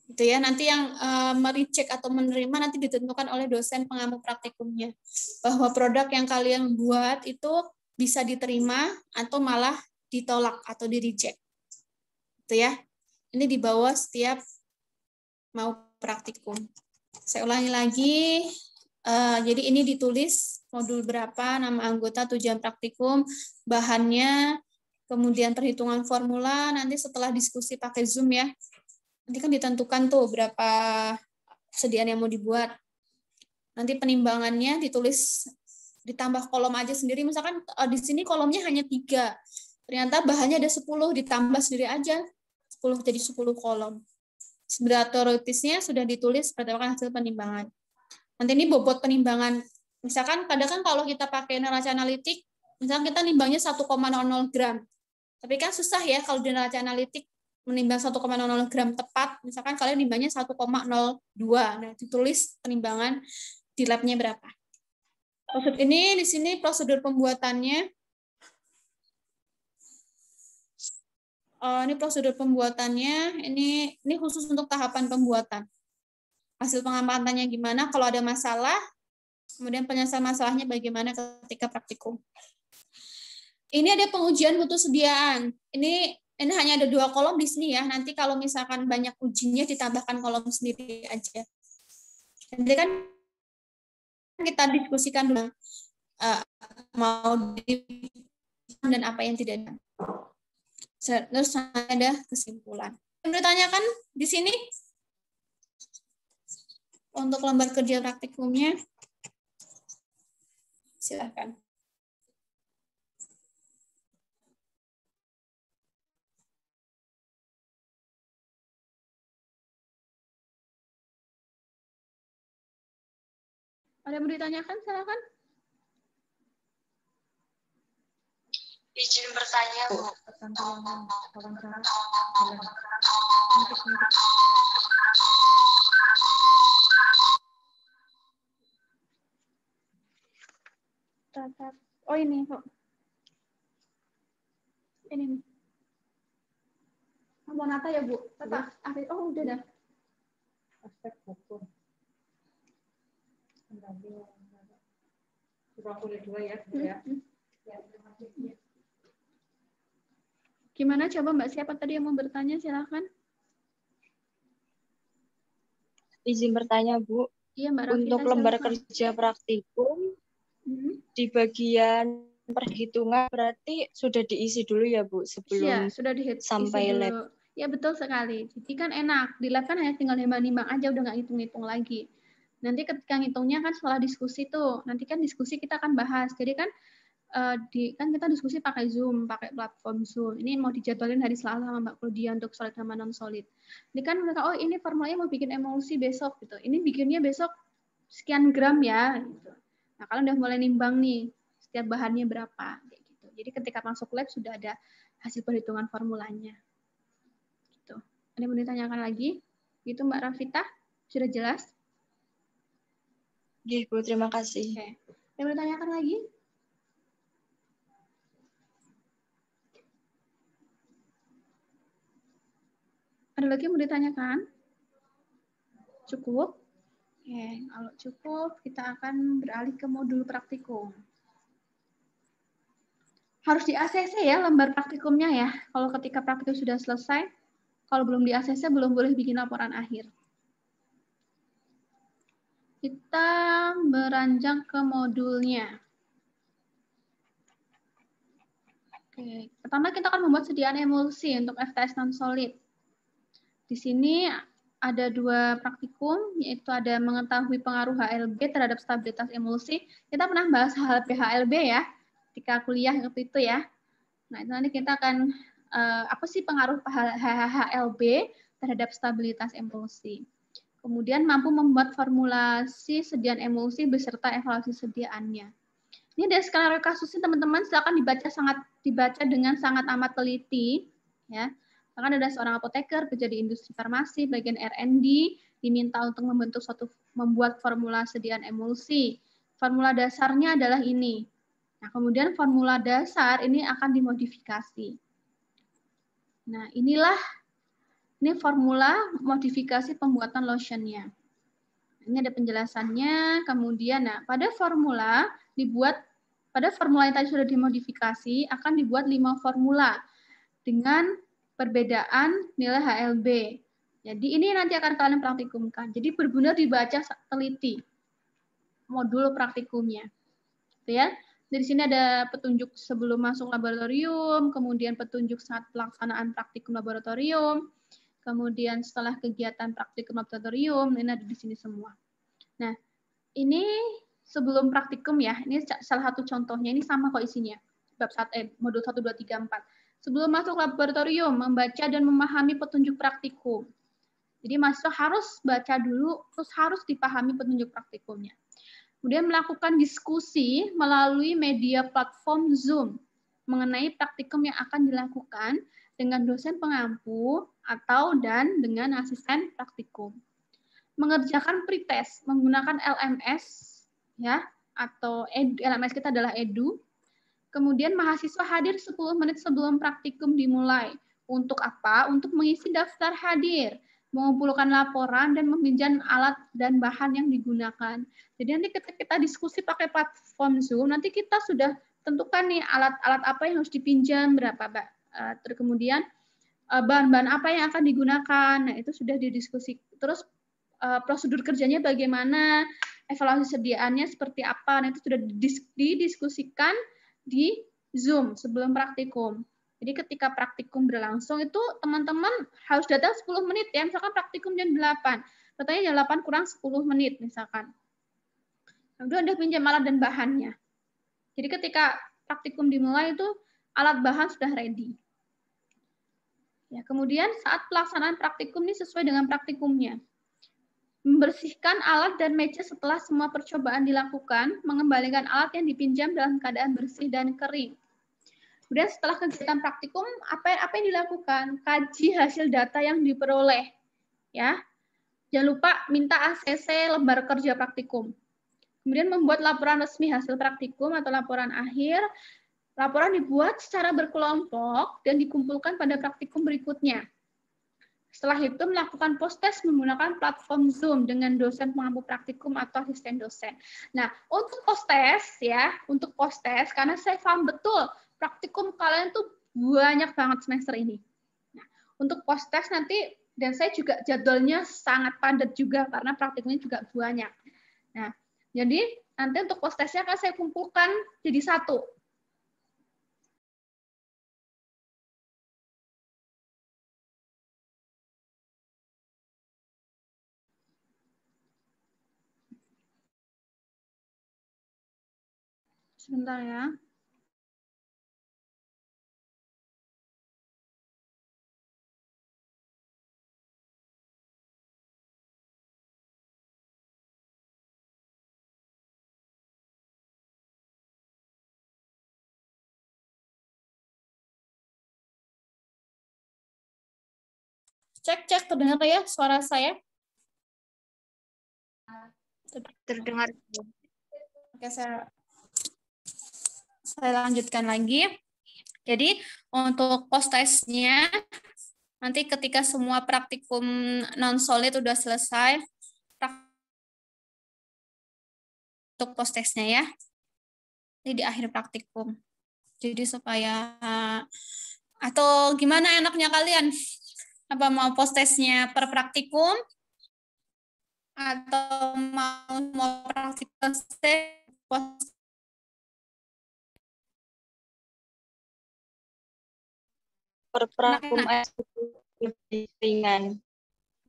Gitu ya, nanti yang mereject atau menerima nanti ditentukan oleh dosen pengampu praktikumnya. Bahwa produk yang kalian buat itu bisa diterima atau malah ditolak atau di-reject. Gitu ya. Ini di bawah setiap mau praktikum. Saya ulangi lagi. Jadi ini ditulis modul berapa, nama anggota, tujuan praktikum, bahannya, kemudian perhitungan formula, nanti setelah diskusi pakai Zoom ya. Nanti kan ditentukan tuh berapa sediaan yang mau dibuat. Nanti penimbangannya ditulis, ditambah kolom aja sendiri. Misalkan di sini kolomnya hanya 3. Ternyata bahannya ada 10, ditambah sendiri aja. 10 jadi 10 kolom. Berat teoritisnya sudah ditulis berdasarkan hasil penimbangan. Nanti ini bobot penimbangan. Misalkan kadang kan kalau kita pakai neraca analitik, misalkan kita nimbangnya 1,00 gram. Tapi kan susah ya kalau di neraca analitik menimbang 1,00 gram tepat. Misalkan kalian nimbangnya 1,02. Nah, ditulis penimbangan di labnya berapa. Maksud ini di sini prosedur pembuatannya. Ini prosedur pembuatannya. Ini khusus untuk tahapan pembuatan. Hasil pengamatannya gimana? Kalau ada masalah, kemudian penyelesaian masalahnya bagaimana ketika praktikum. Ini ada pengujian mutu sediaan. Ini hanya ada 2 kolom di sini ya. Nanti kalau misalkan banyak ujinya ditambahkan kolom sendiri aja. Nanti kan kita diskusikan dulu mau dan apa yang tidak ada. Terus ada kesimpulan. Yang ditanyakan di sini untuk lembar kerja praktikumnya, silakan. Ada yang mau ditanyakan, silakan. Izin bertanya, Bu. Oh ini kok. Ini nih. Mau nata ya, Bu? Tata. Oh, udah dah. Aspek hukum. 22 ya, Bu ya. Gimana coba Mbak, siapa tadi yang mau bertanya, silakan. Izin bertanya, Bu. Iya, Mbak Rafita, untuk lembar silakan. kerja praktikum di bagian perhitungan berarti sudah diisi dulu ya, Bu, sebelum sudah sampai dulu. lab. Ya, betul sekali. Jadi kan enak. Di lab kan hanya tinggal nimbang-nimbang aja, udah nggak ngitung-ngitung lagi. Nanti ketika ngitungnya kan setelah diskusi tuh. Nanti kan diskusi kita akan bahas. Jadi kan kan kita diskusi pakai Zoom, pakai platform Zoom. Ini mau dijadwalin hari Selasa sama Mbak Claudia untuk solid sama non solid. Ini kan mereka, oh ini formulanya mau bikin emulsi besok gitu. Ini bikinnya besok sekian gram ya. Gitu. Nah kalau udah mulai nimbang nih setiap bahannya berapa, kayak gitu. Jadi ketika masuk lab sudah ada hasil perhitungan formulanya. Gitu. Ada yang mau ditanyakan lagi? Gitu Mbak Rafita, sudah jelas? Oke, Bu, terima kasih. Oke. Ada yang mau ditanyakan lagi? Ada lagi yang mau ditanyakan? Cukup? Oke, kalau cukup, kita akan beralih ke modul praktikum. Harus di ACC ya, lembar praktikumnya ya. Kalau ketika praktikum sudah selesai, kalau belum di ACC, belum boleh bikin laporan akhir. Kita beranjak ke modulnya. Oke, pertama kita akan membuat sediaan emulsi untuk FTS non-solid. Di sini ada 2 praktikum, yaitu ada mengetahui pengaruh HLB terhadap stabilitas emulsi. Kita pernah bahas HLB ya, ketika kuliah waktu itu ya. Nah, itu nanti kita akan, apa sih pengaruh HLB terhadap stabilitas emulsi. Kemudian mampu membuat formulasi sediaan emulsi beserta evaluasi sediaannya. Ini ada skenario kasusnya teman-teman, silakan dibaca dengan sangat amat teliti ya. Bahkan ada seorang apoteker kerja di industri farmasi bagian R&D diminta untuk membuat formula sediaan emulsi. Formula dasarnya adalah ini. Nah, kemudian formula dasar ini akan dimodifikasi. Nah, ini formula modifikasi pembuatan lotionnya. Ini ada penjelasannya. Kemudian, pada formula yang tadi sudah dimodifikasi akan dibuat 5 formula dengan perbedaan nilai HLB. Jadi ini nanti akan kalian praktikumkan. Jadi benar-benar dibaca teliti modul praktikumnya. Gitu ya. Dari sini ada petunjuk sebelum masuk laboratorium, kemudian petunjuk saat pelaksanaan praktikum laboratorium, kemudian setelah kegiatan praktikum laboratorium, ini ada di sini semua. Nah, ini sebelum praktikum ya, ini salah satu contohnya, ini sama kok isinya. Bab 1, modul 1, 2, 3, 4. Sebelum masuk laboratorium, membaca dan memahami petunjuk praktikum. Jadi mahasiswa harus baca dulu, terus harus dipahami petunjuk praktikumnya. Kemudian melakukan diskusi melalui media platform Zoom mengenai praktikum yang akan dilakukan dengan dosen pengampu atau dan dengan asisten praktikum. Mengerjakan pretest menggunakan LMS ya, atau LMS kita adalah Edu. Kemudian mahasiswa hadir 10 menit sebelum praktikum dimulai. Untuk apa? Untuk mengisi daftar hadir, mengumpulkan laporan, dan meminjam alat dan bahan yang digunakan. Jadi nanti ketika kita diskusi pakai platform Zoom, nanti kita sudah tentukan nih alat-alat apa yang harus dipinjam, berapa, Mbak. Terus kemudian bahan-bahan apa yang akan digunakan. Nah, itu sudah didiskusi. Terus prosedur kerjanya bagaimana, evaluasi sediaannya seperti apa. Nah, itu sudah didiskusikan di Zoom sebelum praktikum. Jadi ketika praktikum berlangsung itu teman-teman harus datang 10 menit ya. Misalkan praktikum jam 8. Katanya jam 8 kurang 10 menit misalkan. Kemudian udah pinjam alat dan bahannya. Jadi ketika praktikum dimulai itu alat bahan sudah ready. Ya, kemudian saat pelaksanaan praktikum ini sesuai dengan praktikumnya. Membersihkan alat dan meja setelah semua percobaan dilakukan, mengembalikan alat yang dipinjam dalam keadaan bersih dan kering. Kemudian setelah kegiatan praktikum, apa yang dilakukan? Kaji hasil data yang diperoleh. Ya, jangan lupa minta ACC lembar kerja praktikum. Kemudian membuat laporan resmi hasil praktikum atau laporan akhir. Laporan dibuat secara berkelompok dan dikumpulkan pada praktikum berikutnya. Setelah itu melakukan post-test menggunakan platform Zoom dengan dosen pengampu praktikum atau asisten dosen. Nah, untuk post-test ya, karena saya paham betul praktikum kalian tuh banyak banget semester ini. Nah, untuk post-test nanti, dan saya juga jadwalnya sangat padat juga karena praktikumnya juga banyak. Nah, jadi nanti untuk post-testnya akan saya kumpulkan jadi satu. Sebentar ya. Cek terdengar ya suara saya? Terdengar. Oke, saya lanjutkan lagi. Jadi untuk post-testnya nanti ketika semua praktikum non-solid udah selesai, untuk post-testnya ya. Ini di akhir praktikum. Jadi supaya atau gimana enaknya kalian? Apa mau post-testnya per praktikum atau mau praktikum Per praktikum lebih ringan.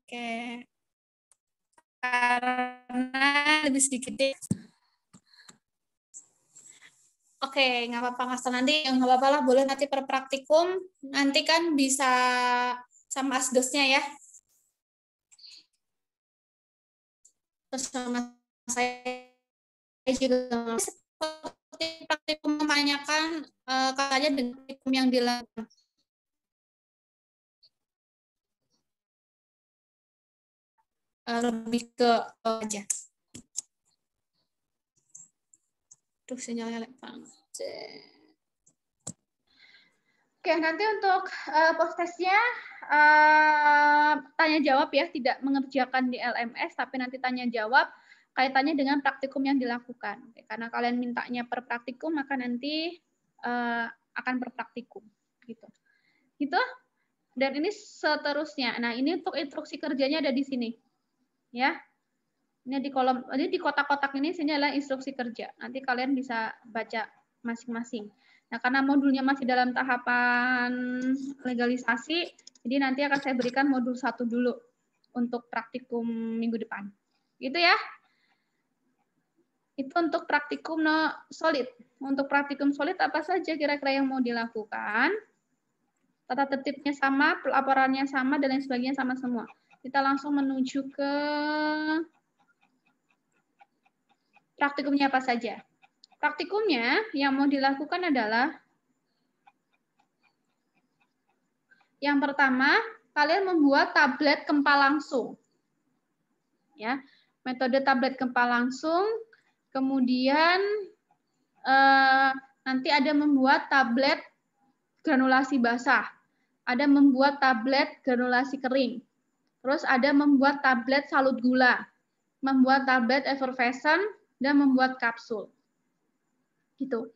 Oke. Karena lebih sedikit. Oke, nggak apa-apa ngasal nanti, nggak apa-apa lah, boleh nanti per praktikum, nanti kan bisa sama asdosnya ya. Terus sama saya juga seperti praktikum menanyakan katanya dengan praktikum yang dilakukan. Lebih ke aja. Tuh sinyalnya lag banget. Oke, nanti untuk post-testnya tanya jawab ya, tidak mengerjakan di LMS, tapi nanti tanya jawab kaitannya dengan praktikum yang dilakukan. Oke, karena kalian mintanya per praktikum, maka nanti akan per praktikum. Gitu. Dan ini seterusnya. Nah, ini untuk instruksi kerjanya ada di sini. Ya. Ini di kolom, ini di kotak-kotak ini sini adalah instruksi kerja. Nanti kalian bisa baca masing-masing. Nah, karena modulnya masih dalam tahapan legalisasi, jadi nanti akan saya berikan modul 1 dulu untuk praktikum minggu depan. Gitu ya. Itu untuk praktikum solid. Untuk praktikum solid apa saja kira-kira yang mau dilakukan? Tata tertibnya sama, pelaporannya sama, dan lain sebagainya sama semua. Kita langsung menuju ke praktikumnya apa saja. Praktikumnya yang mau dilakukan adalah yang pertama, kalian membuat tablet kempa langsung. Ya, metode tablet kempa langsung. Kemudian nanti ada membuat tablet granulasi basah. Ada membuat tablet granulasi kering. Terus ada membuat tablet salut gula, membuat tablet effervescent, dan membuat kapsul. Gitu.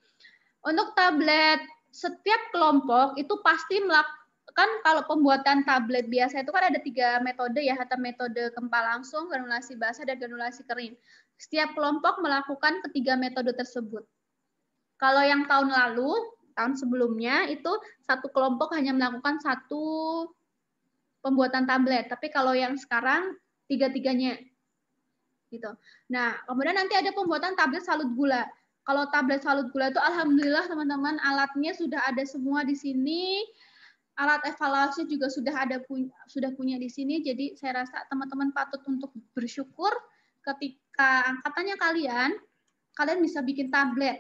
Untuk tablet, setiap kelompok itu pasti melakukan, kalau pembuatan tablet biasa itu kan ada 3 metode ya, ada metode kempa langsung, granulasi basah, dan granulasi kering. Setiap kelompok melakukan ketiga metode tersebut. Kalau yang tahun lalu, tahun sebelumnya itu satu kelompok hanya melakukan 1 pembuatan tablet, tapi kalau yang sekarang 3-tiganya. Gitu. Nah, kemudian nanti ada pembuatan tablet salut gula. Kalau tablet salut gula itu alhamdulillah teman-teman alatnya sudah ada semua di sini. Alat evaluasi juga sudah punya di sini. Jadi saya rasa teman-teman patut untuk bersyukur ketika angkatannya kalian bisa bikin tablet.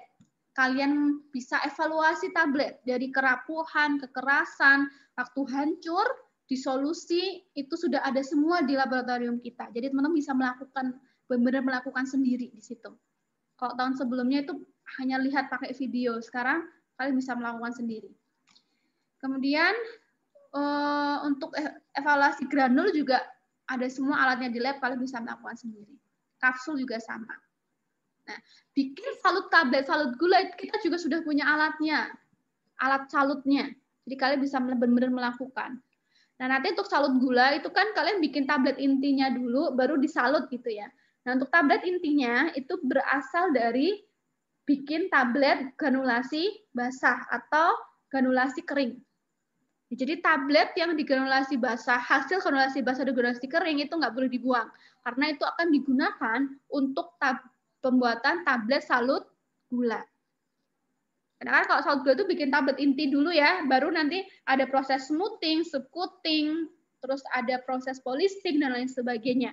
Kalian bisa evaluasi tablet dari kerapuhan, kekerasan, waktu hancur, disolusi, itu sudah ada semua di laboratorium kita. Jadi teman-teman bisa benar-benar melakukan sendiri di situ. Kalau tahun sebelumnya itu hanya lihat pakai video, sekarang kalian bisa melakukan sendiri. Kemudian untuk evaluasi granul juga ada semua alatnya di lab, kalian bisa melakukan sendiri. Kapsul juga sama. Nah, bikin tablet salut gula kita juga sudah punya alatnya, alat salutnya. Jadi kalian bisa benar-benar melakukan. Nah, nanti untuk salut gula itu kan kalian bikin tablet intinya dulu, baru disalut gitu ya. Nah, untuk tablet intinya itu berasal dari bikin tablet granulasi basah atau granulasi kering. Jadi tablet yang digranulasi basah, hasil granulasi basah dan granulasi kering itu nggak boleh dibuang, karena itu akan digunakan untuk pembuatan tablet salut gula. Karena kan kalau salut gula itu bikin tablet inti dulu ya, baru nanti ada proses smoothing, subcoating, terus ada proses polisting dan lain sebagainya.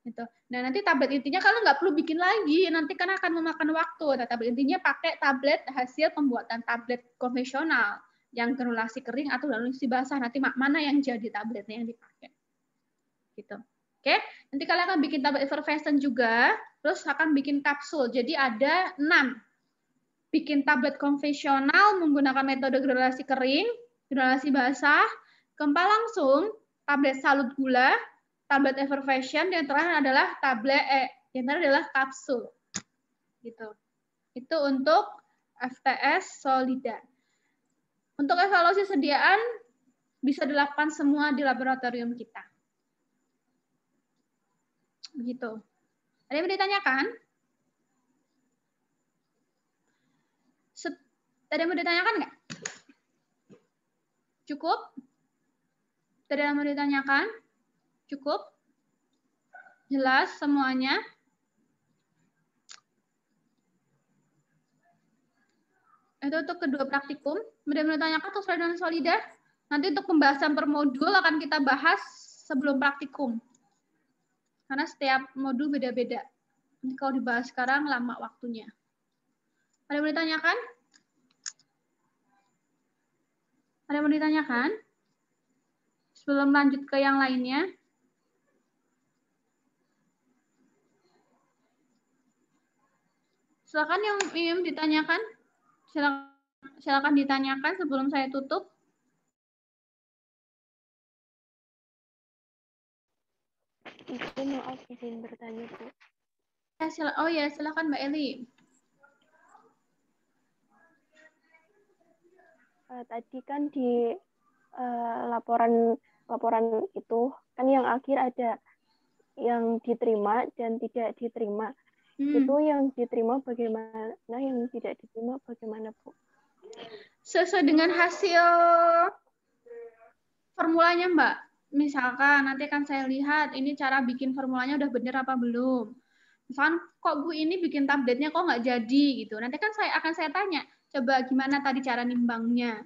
Gitu. Nah, nanti tablet intinya kalian nggak perlu bikin lagi, nanti kan akan memakan waktu. Nah, tablet intinya pakai tablet hasil pembuatan tablet konvensional, yang granulasi kering atau granulasi basah. Nanti mana yang jadi tabletnya yang dipakai. Gitu. Oke, nanti kalian akan bikin tablet effervescent juga, terus akan bikin kapsul. Jadi ada 6. Bikin tablet konvensional menggunakan metode granulasi kering, granulasi basah, kempa langsung, tablet salut gula, tablet effervescent, yang terakhir adalah kapsul. Gitu. Itu untuk FTS Solida. Untuk evaluasi sediaan bisa dilakukan semua di laboratorium kita. Begitu. Ada yang mau ditanyakan? Ada yang mau ditanyakan nggak? Cukup? Ada yang mau ditanyakan? Cukup? Jelas semuanya? Itu untuk kedua praktikum. Ada yang mau ditanyakan untuk dan solida? Nanti untuk pembahasan per modul akan kita bahas sebelum praktikum. Karena setiap modul beda-beda. Nanti kalau dibahas sekarang lama waktunya. Ada yang mau ditanyakan? Ada yang mau ditanyakan? Sebelum lanjut ke yang lainnya. Silakan yang ingin ditanyakan. Silakan ditanyakan sebelum saya tutup. Ibu maaf izin bertanya, Bu. Oh ya, silakan Mbak Eli. Tadi kan di laporan itu kan yang akhir ada yang diterima dan tidak diterima. Itu yang diterima bagaimana, yang tidak diterima bagaimana, Bu? Sesuai dengan hasil formulanya, Mbak. Misalkan nanti kan saya lihat ini cara bikin formulanya udah bener apa belum. Misalkan kok Bu ini bikin tabletnya kok nggak jadi gitu. Nanti kan akan saya tanya, coba gimana tadi cara nimbangnya,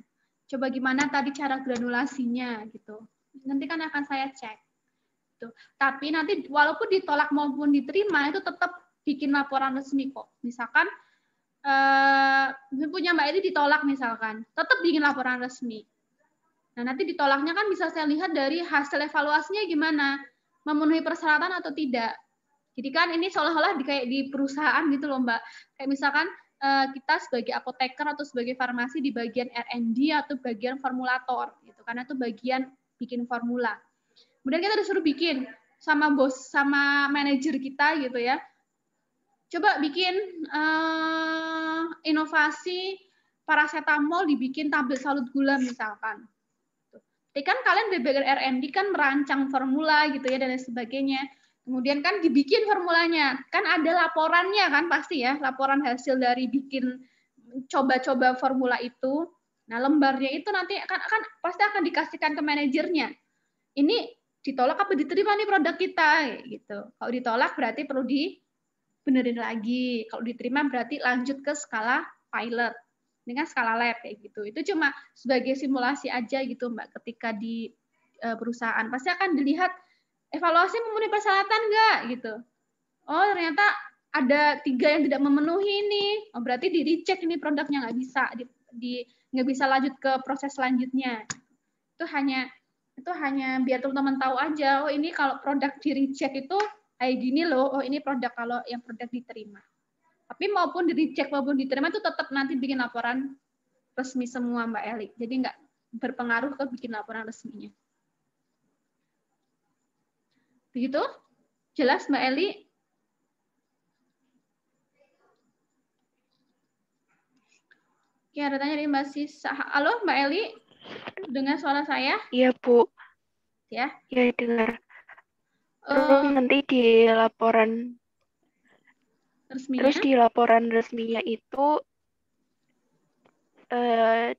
coba gimana tadi cara granulasinya gitu. Nanti kan akan saya cek. Tuh. Tapi nanti walaupun ditolak maupun diterima itu tetap bikin laporan resmi kok. Misalkan punya Mbak Eli ditolak misalkan, tetap bikin laporan resmi. Nah, nanti ditolaknya kan bisa saya lihat dari hasil evaluasinya gimana, memenuhi persyaratan atau tidak. Jadi kan ini seolah-olah kayak di perusahaan gitu loh Mbak. Kayak misalkan kita sebagai apoteker atau sebagai farmasi di bagian R&D atau bagian formulator gitu. Karena itu bagian bikin formula. Kemudian kita disuruh bikin sama bos sama manajer kita gitu ya. Coba bikin inovasi paracetamol dibikin tablet salut gula misalkan. Jadi kan kalian di bagian R&D kan merancang formula gitu ya dan lain sebagainya. Kemudian kan dibikin formulanya, kan ada laporannya kan pasti ya, laporan hasil dari bikin coba-coba formula itu. Nah, lembarnya itu nanti akan pasti akan dikasihkan ke manajernya. Ini ditolak apa diterima nih produk kita gitu. Kalau ditolak berarti perlu dibenerin lagi. Kalau diterima berarti lanjut ke skala pilot dengan skala lab kayak gitu. Itu cuma sebagai simulasi aja gitu Mbak, ketika di perusahaan pasti akan dilihat evaluasi memenuhi persyaratan enggak gitu. Oh, ternyata ada 3 yang tidak memenuhi ini. Oh, berarti di recheck ini produknya nggak bisa nggak bisa lanjut ke proses selanjutnya. Itu hanya biar teman-teman tahu aja, oh ini kalau produk di recheck itu kayak gini loh, oh ini produk kalau yang produk diterima. Tapi maupun di recheck maupun diterima itu tetap nanti bikin laporan resmi semua Mbak Eli. Jadi nggak berpengaruh ke bikin laporan resminya. Begitu? Jelas Mbak Eli? Oke, ada tanya dari Mbak Sisa. Halo Mbak Eli? Dengar suara saya? Iya, Bu. Ya? Iya, dengar. Terus nanti di laporan resminya itu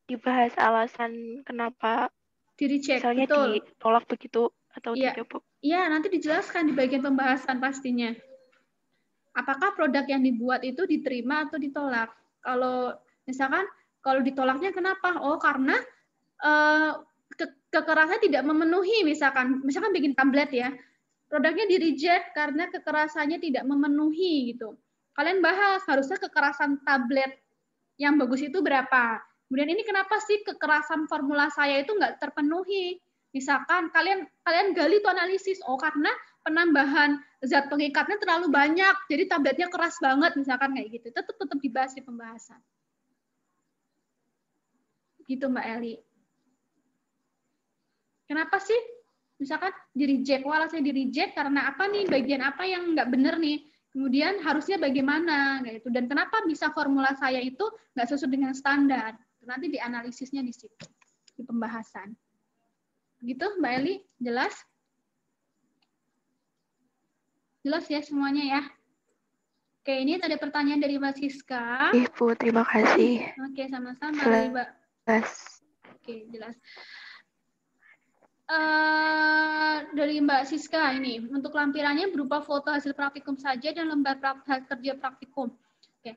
dibahas alasan kenapa misalnya ditolak begitu atau tidak, Bu? Iya, nanti dijelaskan di bagian pembahasan pastinya. Apakah produk yang dibuat itu diterima atau ditolak? Kalau misalkan kalau ditolaknya kenapa? Oh, karena kekerasan tidak memenuhi misalkan bikin tablet ya. Produknya di-reject karena kekerasannya tidak memenuhi gitu. Kalian bahas harusnya kekerasan tablet yang bagus itu berapa? Kemudian ini kenapa sih kekerasan formula saya itu nggak terpenuhi? Misalkan kalian gali itu analisis, oh karena penambahan zat pengikatnya terlalu banyak, jadi tabletnya keras banget misalkan kayak gitu. Tetap dibahas di pembahasan. Gitu Mbak Eli. Kenapa sih? Misalkan di-reject, alasannya di-reject karena apa nih? Bagian apa yang nggak benar nih? Kemudian harusnya bagaimana? Gitu. Dan kenapa bisa formula saya itu nggak sesuai dengan standar? Nanti dianalisisnya di situ, di pembahasan. Gitu Mbak Eli, jelas? Jelas ya semuanya ya? Oke, ini ada pertanyaan dari Mbak Siska. Ibu, terima kasih. Oke, sama-sama dari Mbak. Oke, jelas. Dari Mbak Siska ini, untuk lampirannya berupa foto hasil praktikum saja dan lembar kerja praktikum. Oke.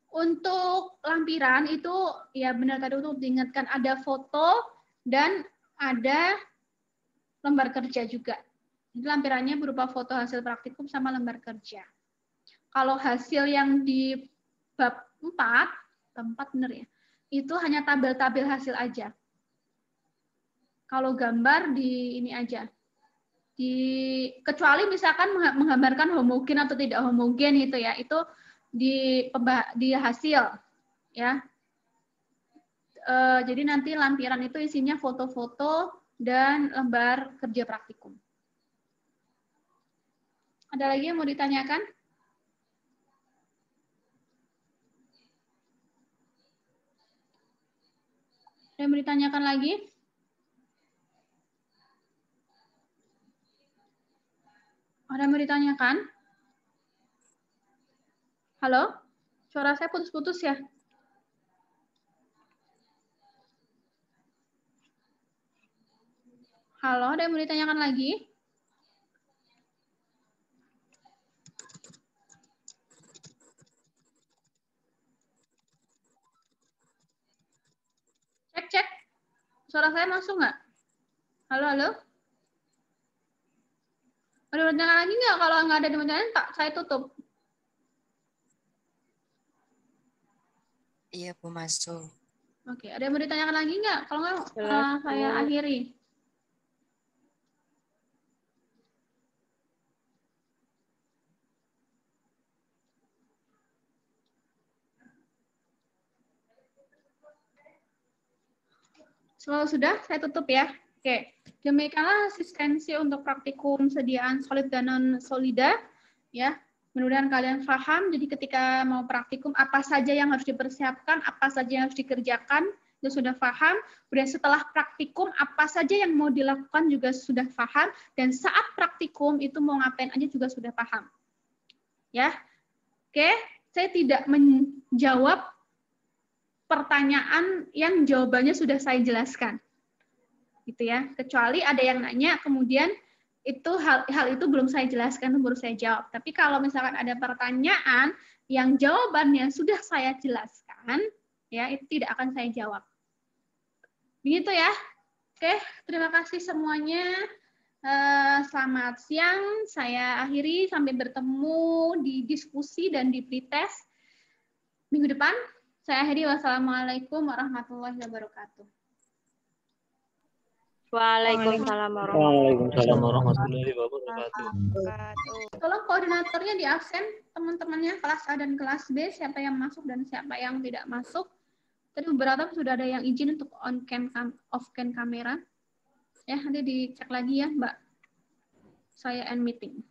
Untuk lampiran itu ya benar tadi untuk diingatkan ada foto dan ada lembar kerja juga. Jadi lampirannya berupa foto hasil praktikum sama lembar kerja. Kalau hasil yang di bab 4 benar ya, itu hanya tabel-tabel hasil aja. Kalau gambar di ini aja. Kecuali misalkan menggambarkan homogen atau tidak homogen itu ya, itu di hasil ya. Jadi nanti lampiran itu isinya foto-foto dan lembar kerja praktikum. Ada lagi yang mau ditanyakan? Ada yang mau ditanyakan lagi? Ada yang mau ditanyakan? Halo? Suara saya putus-putus ya? Halo, ada yang mau ditanyakan lagi? Cek. Suara saya masuk nggak? Halo, halo? Ada yang bertanya lagi nggak? Kalau nggak ada yang bertanya, tak saya tutup. Iya, Bu, masuk. Oke, ada yang mau ditanyakan lagi nggak? Kalau nggak, saya akhiri. Selalu sudah, saya tutup ya. Oke, demikianlah asistensi untuk praktikum sediaan solid dan non-solida. Ya, mudah-mudahan kalian paham. Jadi ketika mau praktikum, apa saja yang harus dipersiapkan, apa saja yang harus dikerjakan, itu sudah paham. Kemudian setelah praktikum, apa saja yang mau dilakukan juga sudah paham. Dan saat praktikum, itu mau ngapain aja juga sudah paham. Ya, oke. Saya tidak menjawab pertanyaan yang jawabannya sudah saya jelaskan, gitu ya. Kecuali ada yang nanya, kemudian itu hal itu belum saya jelaskan, baru saya jawab. Tapi kalau misalkan ada pertanyaan yang jawabannya sudah saya jelaskan, ya itu tidak akan saya jawab. Begitu ya. Oke, terima kasih semuanya. Selamat siang. Saya akhiri, sampai bertemu di diskusi dan di pretest minggu depan. Saya akhiri. Wassalamualaikum warahmatullahi wabarakatuh. Waalaikumsalam warahmatullahi wabarakatuh. Tolong koordinatornya di absen teman-temannya kelas A dan kelas B, siapa yang masuk dan siapa yang tidak masuk. Tadi beberapa sudah ada yang izin untuk off cam kamera. Ya, nanti dicek lagi ya, Mbak. Saya end meeting.